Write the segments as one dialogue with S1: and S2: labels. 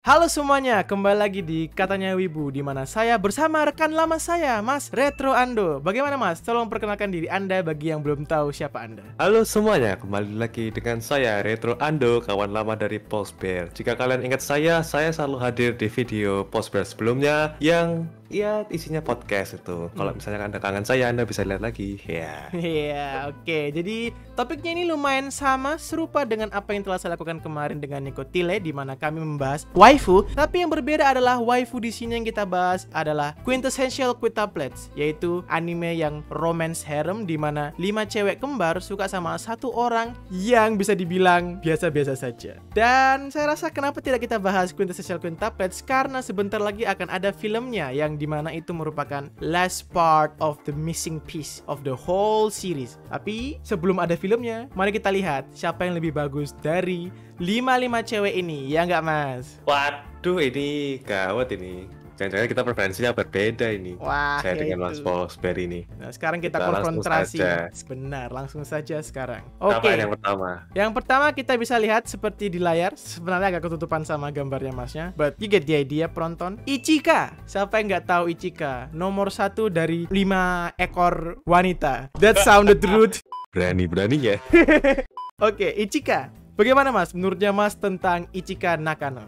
S1: Halo semuanya, kembali lagi di Katanya Wibu, di mana saya bersama rekan lama saya, Mas Retro Ando. Bagaimana Mas? Tolong perkenalkan diri Anda bagi yang belum tahu siapa Anda.
S2: Halo semuanya, kembali lagi dengan saya Retro Ando, kawan lama dari Postbear. Jika kalian ingat saya selalu hadir di video Postbear sebelumnya yang isinya podcast itu. Kalau misalnya Anda kangen saya, Anda bisa lihat lagi. Ya.
S1: Iya, oke. Jadi topiknya ini lumayan sama, serupa dengan apa yang telah saya lakukan kemarin dengan Nico Tile, di mana kami membahas waifu. Tapi yang berbeda adalah waifu di sini yang kita bahas adalah quintessential quintuplets, yaitu anime yang romance harem, di mana 5 cewek kembar suka sama satu orang yang bisa dibilang biasa-biasa saja. Dan saya rasa kenapa tidak kita bahas quintessential quintuplets, karena sebentar lagi akan ada filmnya yang dimana itu merupakan last part of the missing piece of the whole series. Tapi sebelum ada filmnya, mari kita lihat siapa yang lebih bagus dari 5 cewek ini, ya nggak Mas?
S2: Waduh, ini gawat ini. Jangan-jangan kita preferensinya berbeda ini.
S1: Wah,
S2: saya dengan Mas
S1: itu.
S2: Postbear ini.
S1: Nah, sekarang kita
S2: langsung
S1: konfrontasi.
S2: saja.
S1: Benar, langsung saja sekarang.
S2: Apa
S1: Oke.
S2: yang pertama?
S1: Yang pertama kita bisa lihat seperti di layar, sebenarnya agak ketutupan sama gambarnya Masnya, but you get the idea penonton. Ichika, siapa yang nggak tahu Ichika? Nomor 1 dari 5 ekor wanita. That sounded rude.
S2: Berani ya.
S1: Oke, Ichika. Bagaimana Mas? Menurutnya Mas tentang Ichika Nakano?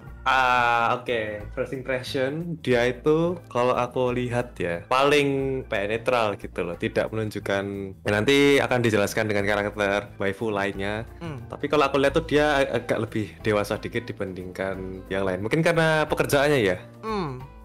S2: Oke. First impression, dia itu kalau aku lihat ya paling netral gitu loh, tidak menunjukkan nanti akan dijelaskan dengan karakter waifu lainnya. Tapi kalau aku lihat tuh dia agak lebih dewasa dikit dibandingkan yang lain. Mungkin karena pekerjaannya ya.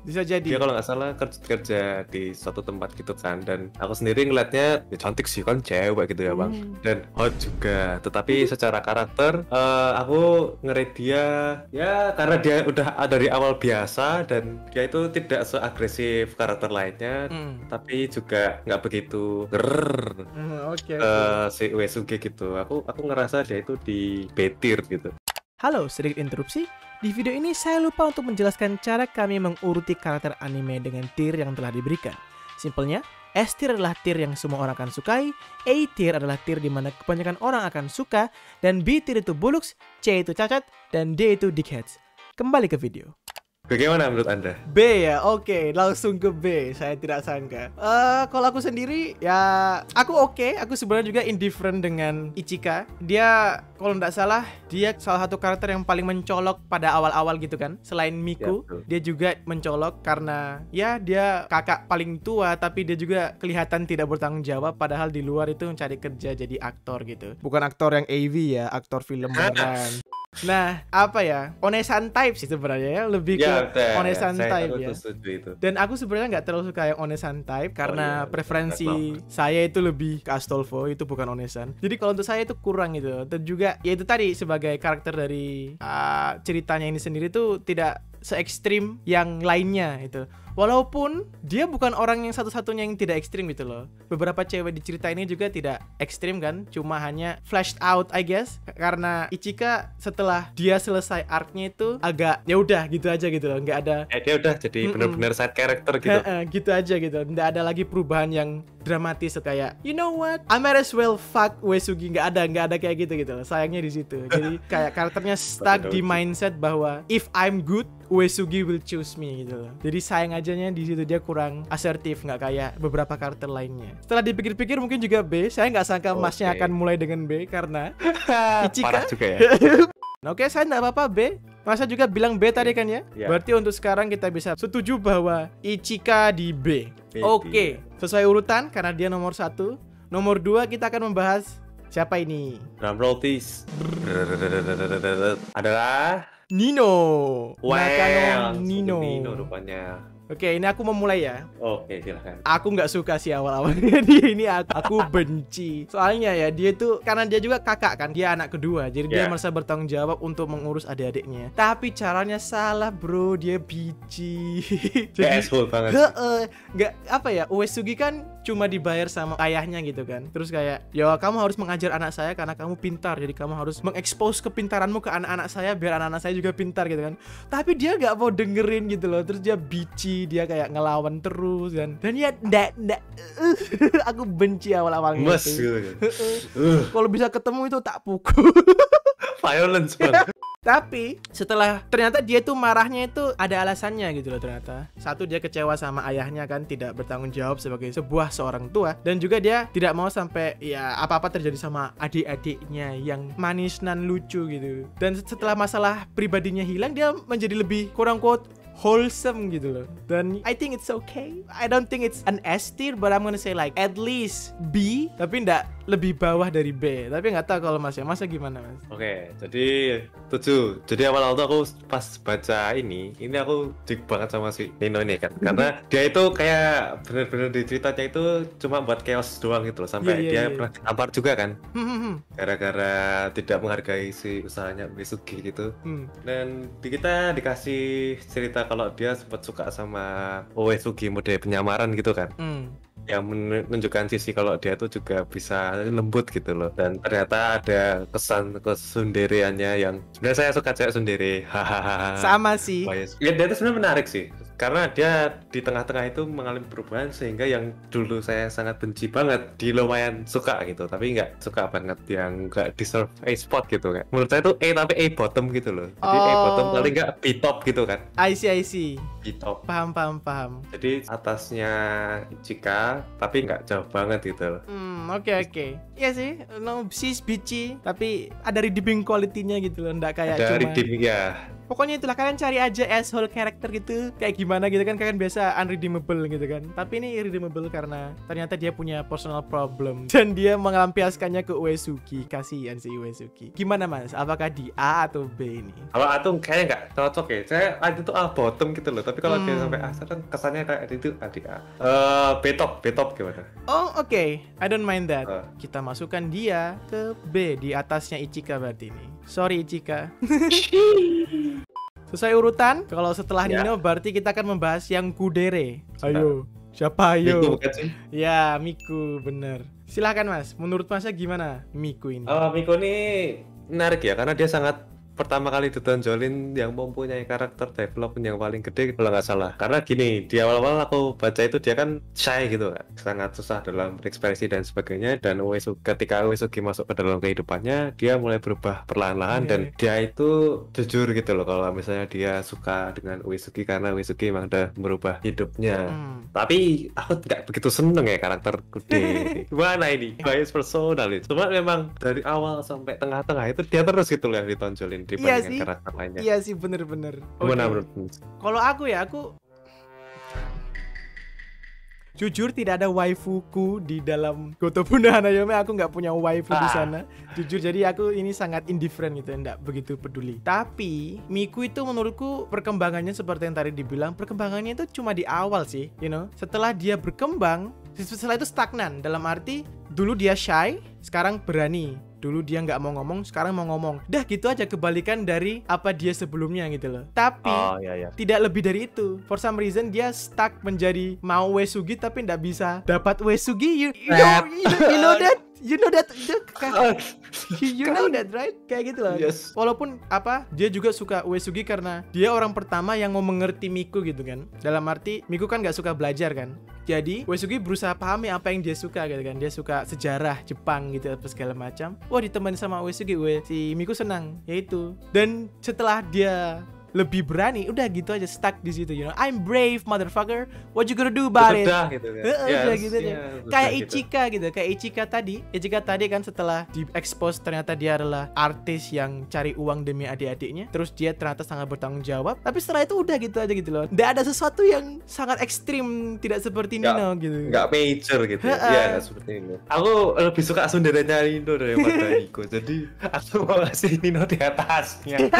S1: Bisa jadi.
S2: Dia kalau nggak salah kerja di suatu tempat gitu kan, dan aku sendiri ngeliatnya ya cantik sih kan, cewek gitu ya bang, dan hot juga. Tetapi secara karakter aku ngeri dia ya karena dia udah dari awal biasa dan dia itu tidak seagresif karakter lainnya, tapi juga nggak begitu
S1: Oke.
S2: si Uesugi gitu. Aku ngerasa dia itu di B-tier gitu.
S1: Halo, sedikit interupsi. Di video ini saya lupa untuk menjelaskan cara kami menguruti karakter anime dengan tier yang telah diberikan. Simpelnya, S tier adalah tier yang semua orang akan sukai, A tier adalah tier di mana kebanyakan orang akan suka, dan B tier itu bullocks, C itu cacat, dan D itu dickheads. Kembali ke video.
S2: Bagaimana menurut Anda?
S1: B ya, oke, langsung ke B. Saya tidak sangka. Kalau aku sendiri, ya aku oke. Aku sebenarnya juga indifferent dengan Ichika. Dia, kalau tidak salah, dia salah satu karakter yang paling mencolok pada awal-awal gitu kan. Selain Miku,
S2: Ya,
S1: dia juga mencolok karena ya dia kakak paling tua, tapi dia juga kelihatan tidak bertanggung jawab. Padahal di luar itu mencari kerja jadi aktor gitu. Bukan aktor yang AV ya, aktor film beneran. Nah, apa ya? Onesan type sih sebenarnya ya, lebih ke onesan type ya.
S2: Itu.
S1: Dan aku sebenarnya nggak terlalu suka yang onesan type karena preferensi saya itu lebih ke Astolfo, itu bukan onesan. Jadi kalau untuk saya itu kurang gitu. Dan juga ya itu tadi sebagai karakter dari ceritanya ini sendiri tuh tidak se-ekstrim yang lainnya itu. Walaupun dia bukan orang yang satu-satunya yang tidak ekstrim gitu loh. Beberapa cewek di cerita ini juga tidak ekstrim kan, cuma hanya flashed out I guess. Karena Ichika setelah dia selesai arc-nya itu agak ya udah gitu aja gitu loh, nggak ada.
S2: Dia udah jadi benar-benar side character gitu.
S1: Gitu aja gitu, nggak ada lagi perubahan yang dramatis kayak you know what, I might as well fuck Uesugi, nggak ada kayak gitu loh. Sayangnya di situ. Jadi kayak karakternya stuck di mindset bahwa if I'm good, Uesugi will choose me gitu loh. Jadi sayang ajanya di situ dia kurang asertif, nggak kayak beberapa karakter lainnya. Setelah dipikir-pikir mungkin juga B. Saya nggak sangka Masnya akan mulai dengan B karena Ichika.
S2: Parah juga ya.
S1: Oke, saya nggak apa-apa B. Masa juga bilang B tadi kan ya? Berarti untuk sekarang kita bisa setuju bahwa Ichika di B. Oke, sesuai urutan karena dia nomor 1. Nomor 2 kita akan membahas siapa ini?
S2: Drumroll please. Adalah
S1: Nino.
S2: Nakano
S1: Nino
S2: rupanya.
S1: Oke, ini aku mau mulai ya.
S2: Oke, silakan.
S1: Aku nggak suka sih awal-awalnya dia ini, aku benci. Soalnya ya dia tuh karena dia juga kakak kan, dia anak kedua, jadi dia merasa bertanggung jawab untuk mengurus adik-adiknya. Tapi caranya salah bro, dia bici. Jadi
S2: asshole banget.
S1: Nggak apa ya, Uesugi kan cuma dibayar sama ayahnya gitu kan. Terus kayak, ya kamu harus mengajar anak saya karena kamu pintar, jadi kamu harus mengekspos kepintaranmu ke anak-anak saya biar anak-anak saya juga pintar gitu kan. Tapi dia nggak mau dengerin gitu loh, terus dia bici, dia kayak ngelawan terus kan. Dan ya ndak aku benci awal-awalnya itu. Kalau bisa ketemu itu tak pukul.
S2: Violence banget.
S1: Tapi setelah ternyata dia tuh marahnya itu ada alasannya gitu loh ternyata. Satu, dia kecewa sama ayahnya kan, tidak bertanggung jawab sebagai sebuah seorang tua, dan juga dia tidak mau sampai ya apa-apa terjadi sama adik-adiknya yang manis dan lucu gitu. Dan setelah masalah pribadinya hilang, dia menjadi lebih kurang quote wholesome gitu loh. Dan I think it's okay. I don't think it's an S tier, but I'm gonna say like at least B, tapi nggak lebih bawah dari B. Tapi nggak tahu kalau Masnya gimana Mas?
S2: Oke, jadi 7. Jadi awal-awal tuh aku pas baca ini aku dik banget sama si Nino ini kan. Karena dia itu kayak bener-bener di ceritanya itu cuma buat chaos doang gitu loh. Sampai dia pernah ditampar juga kan. Gara-gara tidak menghargai si usahanya Uesugi gitu. Dan kita dikasih cerita kalau dia sempat suka sama Uesugi mode penyamaran gitu kan. Yang menunjukkan sisi kalau dia tuh juga bisa lembut gitu loh, dan ternyata ada kesan kesunderiannya yang sebenarnya saya suka cewek sundere.
S1: Sama sih.
S2: Ya, dia tuh sebenarnya menarik sih karena dia di tengah-tengah itu mengalami perubahan sehingga yang dulu saya sangat benci banget di lumayan suka gitu, tapi nggak suka banget, yang nggak deserve A spot gitu kan. Menurut saya tuh A tapi A bottom gitu loh. Jadi A bottom paling nggak B top gitu kan.
S1: I see.
S2: B top.
S1: Paham.
S2: Jadi atasnya Ichika tapi nggak jauh banget gitu loh.
S1: Oke. Iya sih, no, she's bitchy tapi ada redeeming quality-nya gitu loh, nggak kayak
S2: Ada
S1: cuma
S2: redeeming ya.
S1: pokoknya itulah, kalian cari aja asshole karakter gitu kayak gimana gitu kan, kalian biasa unredeemable gitu kan, tapi ini redeemable karena ternyata dia punya personal problem dan dia melampiaskannya ke Uesugi. Kasihan si Uesugi. Gimana Mas, apakah di A atau B ini?
S2: Kalau A tuh kayaknya nggak cocok ya, saya A itu tuh A bottom gitu loh, tapi kalau dia sampai A kan kesannya kayak itu A di A. B top gimana?
S1: Oh oke. I don't mind that. Kita masukkan dia ke B, di atasnya Ichika berarti ini. Sorry Ichika. Sesuai urutan, kalau setelah Nino berarti kita akan membahas yang Kudere. Ayo, siapa ayo?
S2: Miku bukan sih?
S1: Ya, Miku, bener. Silahkan Mas, menurut Masnya gimana Miku ini?
S2: Miku ini menarik ya, karena dia sangat pertama kali ditonjolin yang mempunyai karakter development yang paling gede kalau nggak salah. Karena gini, di awal-awal aku baca itu dia kan shy gitu kan, sangat susah dalam berekspresi dan sebagainya, dan ketika Uesugi masuk ke dalam kehidupannya, dia mulai berubah perlahan-lahan dan dia itu jujur gitu loh kalau misalnya dia suka dengan Uesugi karena Uesugi memang udah merubah hidupnya. Tapi aku nggak begitu seneng ya karakter Kude. Gimana ini? Bias personal itu. Cuma memang dari awal sampai tengah-tengah itu dia terus gitu loh yang ditonjolin dibandingkan karakter lainnya.
S1: Iya sih, bener-bener.
S2: Gimana menurutmu?
S1: Kalau aku jujur tidak ada waifuku di dalam Gotobu no Hanayome. Aku nggak punya waifu di sana. Jujur, jadi aku ini sangat indifferent gitu, nggak begitu peduli. Tapi Miku itu menurutku perkembangannya seperti yang tadi dibilang, perkembangannya itu cuma di awal sih, you know. Setelah dia berkembang, setelah itu stagnan. Dalam arti dulu dia shy, sekarang berani. Dulu dia nggak mau ngomong, sekarang mau ngomong. Dah gitu aja, kebalikan dari apa dia sebelumnya gitu loh. Tapi tidak lebih dari itu. For some reason dia stuck menjadi mau Uesugi tapi nggak bisa dapat Uesugi. You know that? You know that? You know that, right? Kayak gitu loh.
S2: Yes.
S1: Walaupun dia juga suka Uesugi karena dia orang pertama yang mau mengerti Miku gitu kan. Dalam arti Miku kan nggak suka belajar kan. Jadi Uesugi berusaha pahami apa yang dia suka gitu kan. Dia suka sejarah Jepang gitu apa segala macam. Wah, ditemani sama Uesugi, si Miku senang, yaitu. Dan setelah dia lebih berani, udah gitu aja, stuck di situ, you know. I'm brave motherfucker, what you gonna do about it?
S2: Gitu kan.
S1: Udah gitu aja. Kayak Ichika gitu. Kayak Ichika tadi kan setelah di-expose ternyata dia adalah artis yang cari uang demi adik-adiknya. Terus dia ternyata sangat bertanggung jawab. Tapi setelah itu udah gitu aja gitu loh. Nggak ada sesuatu yang sangat ekstrim, tidak seperti Nino gitu.
S2: Nggak major gitu. Iya, seperti ini. Aku lebih suka sunderanya Nino daripada Iko. Jadi aku mau ngasih Nino di atasnya.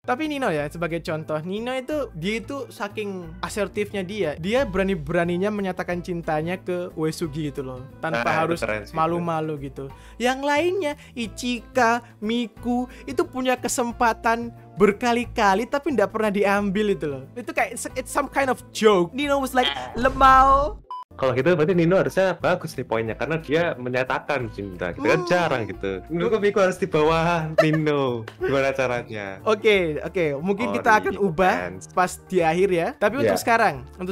S1: Tapi Nino ya, sebagai contoh, Nino itu dia itu saking asertifnya dia berani-beraninya menyatakan cintanya ke Uesugi gitu loh, tanpa harus malu-malu gitu. Yang lainnya Ichika, Miku itu punya kesempatan berkali-kali tapi nggak pernah diambil itu loh. Itu kayak it's some kind of joke. Nino was like lemau.
S2: Kalau gitu berarti Nino harusnya bagus nih poinnya karena dia menyatakan cinta. Gitu kan jarang gitu. Menurutku Miko harus di bawah Nino. Gimana caranya?
S1: Oke, mungkin kita akan ubah pas di akhir ya. Tapi untuk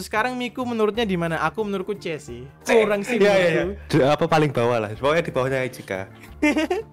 S1: sekarang Miku menurutnya di mana? Aku menurutku C sih. Kurang sih menurutku.
S2: Apa paling bawah lah. Pokoknya di bawahnya Ichika.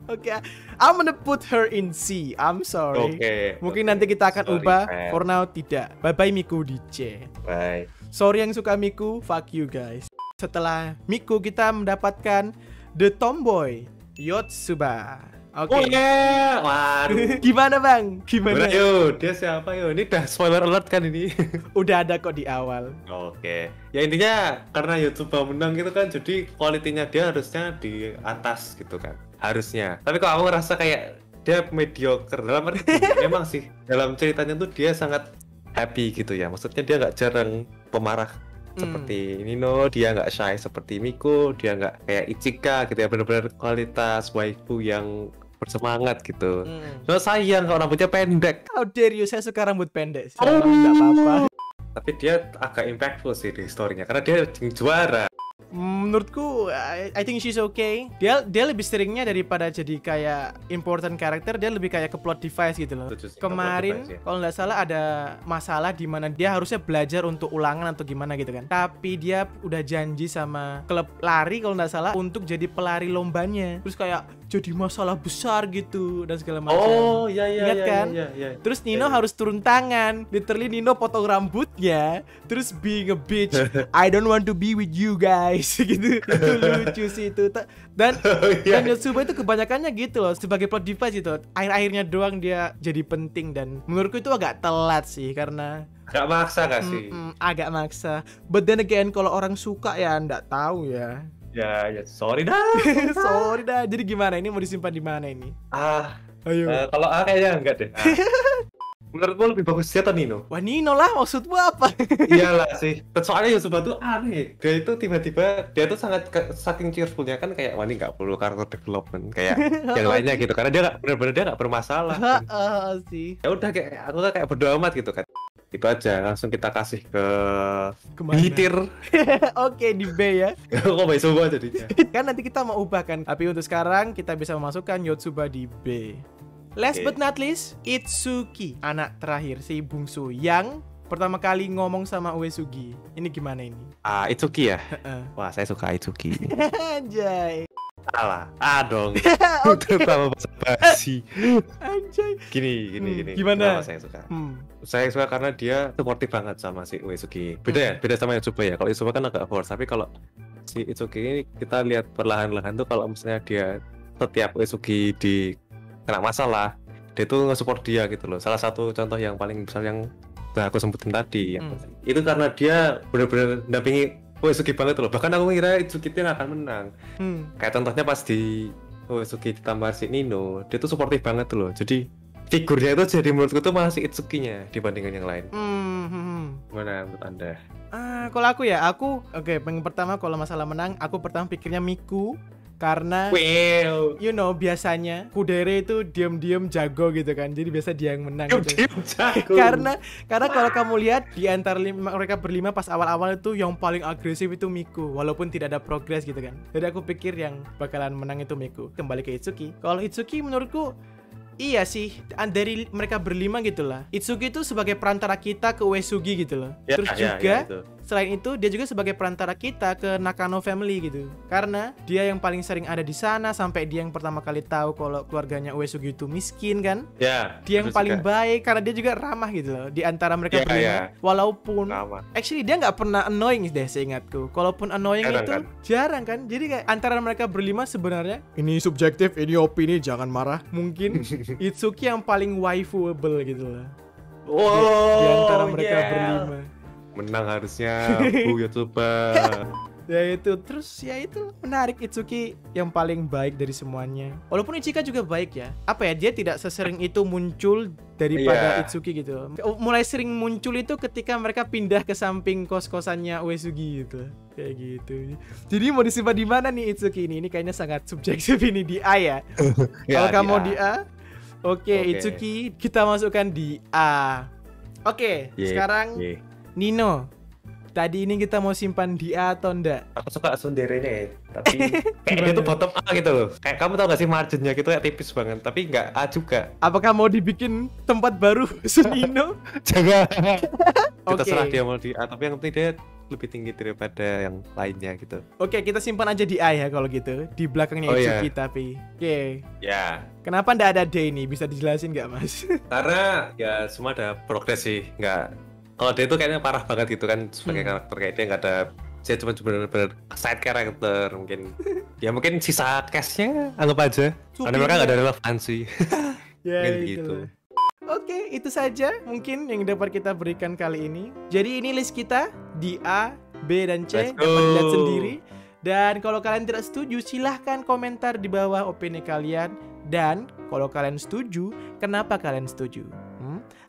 S1: Oke, I'm gonna put her in C. I'm sorry. Mungkin nanti kita akan ubah. For now tidak. Bye bye Miku di C.
S2: Bye.
S1: Sorry yang suka Miku, fuck you guys. Setelah Miku kita mendapatkan the tomboy Yotsuba. Oke.
S2: Oh yeah. Waduh.
S1: Gimana bang? Gimana?
S2: Yo, dia siapa yo? Ini udah spoiler alert kan ini?
S1: Udah ada kok di awal.
S2: Oke. Ya intinya karena Yotsuba menang gitu kan, jadi kualitinya dia harusnya di atas gitu kan. Harusnya. Tapi kok aku ngerasa kayak dia mediocre dalam arti memang sih dalam ceritanya tuh dia sangat happy gitu ya. Maksudnya dia nggak jarang pemarah seperti Nino, dia nggak shy seperti Miko, dia nggak kayak Ichika gitu ya, benar-benar kualitas waifu yang bersemangat gitu. Cuma sayang kalau rambutnya pendek.
S1: How dare you, saya suka rambut pendek. Nggak apa-apa.
S2: Tapi dia agak impactful sih di story-nya karena dia juara.
S1: Menurutku I think she's okay. Dia lebih seringnya daripada jadi kayak important character, dia lebih kayak ke plot device gitu loh. Kemarin kalau nggak salah ada masalah di mana dia harusnya belajar untuk ulangan atau gimana gitu kan. Tapi dia udah janji sama klub lari kalau nggak salah untuk jadi pelari lombanya. Terus kayak jadi masalah besar gitu dan segala macam.
S2: Oh iya.
S1: Ingat kan?
S2: Iya.
S1: Terus Nino harus turun tangan. Literally Nino potong rambutnya. Terus being a bitch. I don't want to be with you guys. Gitu. Itu lucu sih itu. Dan Yotsuba itu kebanyakannya gitu loh, sebagai plot device itu. Akhir-akhirnya doang dia jadi penting dan menurutku itu agak telat sih karena
S2: agak maksa gak sih?
S1: Agak maksa. But then again kalau orang suka ya nggak tahu ya.
S2: Ya, sorry dah.
S1: Sorry dah. Jadi gimana ini, mau disimpan di mana ini?
S2: Ayo. Kalau kayaknya enggak deh. Menurutmu lebih bagus dia atau Nino?
S1: Wah Nino lah, maksudmu apa?
S2: Iyalah sih. Soalnya Yotsuba tuh aneh. Dia itu tiba-tiba dia tuh saking cheerfulnya kan kayak wah ini nggak perlu karakter development kayak yang lainnya gitu karena dia nggak benar-benar dia nggak bermasalah.
S1: Sih.
S2: Ya udah kayak aku tuh kayak berdoa amat gitu kan. Itu aja langsung kita kasih ke Bitir.
S1: Oke, di B ya.
S2: Kok baik semua jadinya.
S1: Kan nanti kita mau ubahkan. Tapi untuk sekarang kita bisa memasukkan Yotsuba di B. Last but not least, Itsuki, anak terakhir si bungsu yang pertama kali ngomong sama Uesugi. Ini gimana ini?
S2: Itsuki ya? Wah, saya suka Itsuki.
S1: Anjay.
S2: Salah. Dong. Terutama bahasa basi.
S1: Anjay.
S2: Gini.
S1: Gimana?
S2: Saya suka. Saya suka karena dia supportive banget sama si Uesugi. Beda sama Yotsuba ya. Kalau Yotsuba kan agak force, tapi kalau si Itsuki ini kita lihat perlahan-lahan tuh kalau misalnya dia setiap Uesugi di kena masalah, dia tuh nge-support dia gitu loh. Salah satu contoh yang paling besar yang aku sebutin tadi itu karena dia benar-benar dampingi Uesugi banget loh. Bahkan aku ngira Itsuki dia nggak akan menang. Kayak contohnya pas di Uesugi ditambah si Nino, dia tuh supportive banget loh. Jadi figurnya itu jadi menurutku tuh masih Itsuki-nya dibandingkan yang lain. Gimana menurut Anda?
S1: Kalau aku ya, yang pertama kalau masalah menang, aku pertama pikirnya Miku. Karena you know biasanya Kudere itu diam-diam jago gitu kan. Jadi biasa dia yang menang gitu. Karena kalau kamu lihat di antara mereka berlima pas awal-awal itu yang paling agresif itu Miku, walaupun tidak ada progres gitu kan. Jadi aku pikir yang bakalan menang itu Miku. Kembali ke Itsuki. Kalau Itsuki menurutku iya sih, dari mereka berlima gitu lah. Itsuki itu sebagai perantara kita ke Uesugi gitu loh. Terus juga selain itu dia juga sebagai perantara kita ke Nakano family gitu. Karena dia yang paling sering ada di sana sampai dia yang pertama kali tahu kalau keluarganya Uesugi itu miskin kan. Dia yang paling baik karena dia juga ramah gitu loh di antara mereka berlima. Walaupun actually dia nggak pernah annoying deh seingatku. Kalaupun annoying itu jarang kan. Jadi kayak antara mereka berlima sebenarnya ini subjektif, ini opini, jangan marah. Mungkin Itsuki yang paling waifuable gitu loh. Di antara mereka berlima.
S2: Menang harusnya Bu Yotsuba.
S1: Ya itu, terus ya itu menarik Itsuki yang paling baik dari semuanya. Walaupun Ichika juga baik ya. Apa ya, dia tidak sesering itu muncul daripada Itsuki gitu. Mulai sering muncul itu ketika mereka pindah ke samping kos-kosannya Uesugi gitu. Kayak gitu. Jadi mau disimpan di mana nih Itsuki ini? Ini kayaknya sangat subjektif ini di A ya. Kalau kamu di A, Oke, Itsuki kita masukkan di A. Oke, sekarang Nino. Tadi ini kita mau simpan di A atau enggak?
S2: Aku suka sunderenya, tapi kayaknya
S1: Gimana?
S2: tuh bottom A gitu loh. Kayak kamu tau gak sih marginnya gitu kayak tipis banget, tapi nggak A juga.
S1: Apakah mau dibikin tempat baru Sunino?
S2: Jangan. Kita
S1: Oke.
S2: serah dia mau di A, tapi yang penting dia lebih tinggi daripada yang lainnya gitu.
S1: Oke, kita simpan aja di A ya kalau gitu. Di belakangnya
S2: Oh,
S1: Itsuki
S2: iya.
S1: tapi. Oke.
S2: Ya,
S1: Kenapa ndak ada D ini? Bisa dijelasin nggak, Mas?
S2: karena ya semua ada progres sih. Nggak, kalau dia itu kayaknya parah banget gitu kan sebagai karakter, kayak dia nggak ada, dia cuma bener-bener side character mungkin. Ya mungkin sisa cast-nya anggap aja. Karena mereka nggak ada relevansi.
S1: Ya,
S2: Mungkin
S1: gitu.
S2: begitu.
S1: Oke, itu saja mungkin yang dapat kita berikan kali ini. Jadi ini list kita di A, B, dan C.
S2: Let's go.
S1: Dapat dilihat sendiri. Dan kalau kalian tidak setuju, silahkan komentar di bawah opini kalian. Dan kalau kalian setuju, kenapa kalian setuju?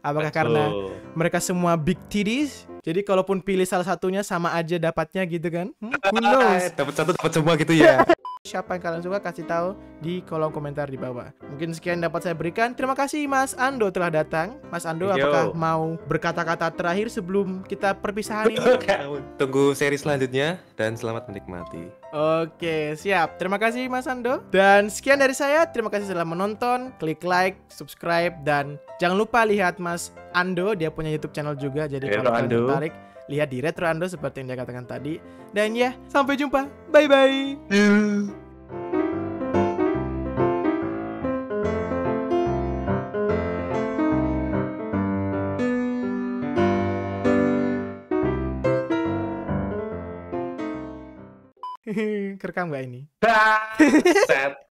S1: Apakah karena mereka semua big titties? Jadi kalaupun pilih salah satunya sama aja dapatnya gitu kan? Who knows?
S2: Dapat satu dapat semua gitu ya.
S1: Siapa yang kalian suka kasih tahu di kolom komentar di bawah. Mungkin sekian dapat saya berikan. Terima kasih Mas Ando telah datang. Mas Ando,
S2: Yo.
S1: apakah mau berkata-kata terakhir sebelum kita perpisahan ini?
S2: Tunggu seri selanjutnya dan selamat menikmati.
S1: Oke, siap. Terima kasih Mas Ando. Dan sekian dari saya. Terima kasih sudah menonton. Klik like, subscribe, dan jangan lupa lihat Mas Ando. Dia punya YouTube channel juga. Jadi
S2: Retro
S1: kalau kalian
S2: Ando.
S1: tertarik, lihat di Retro Ando seperti yang dia katakan tadi. Dan ya, sampai jumpa. Bye-bye. Kerekam gak ini?
S2: Set.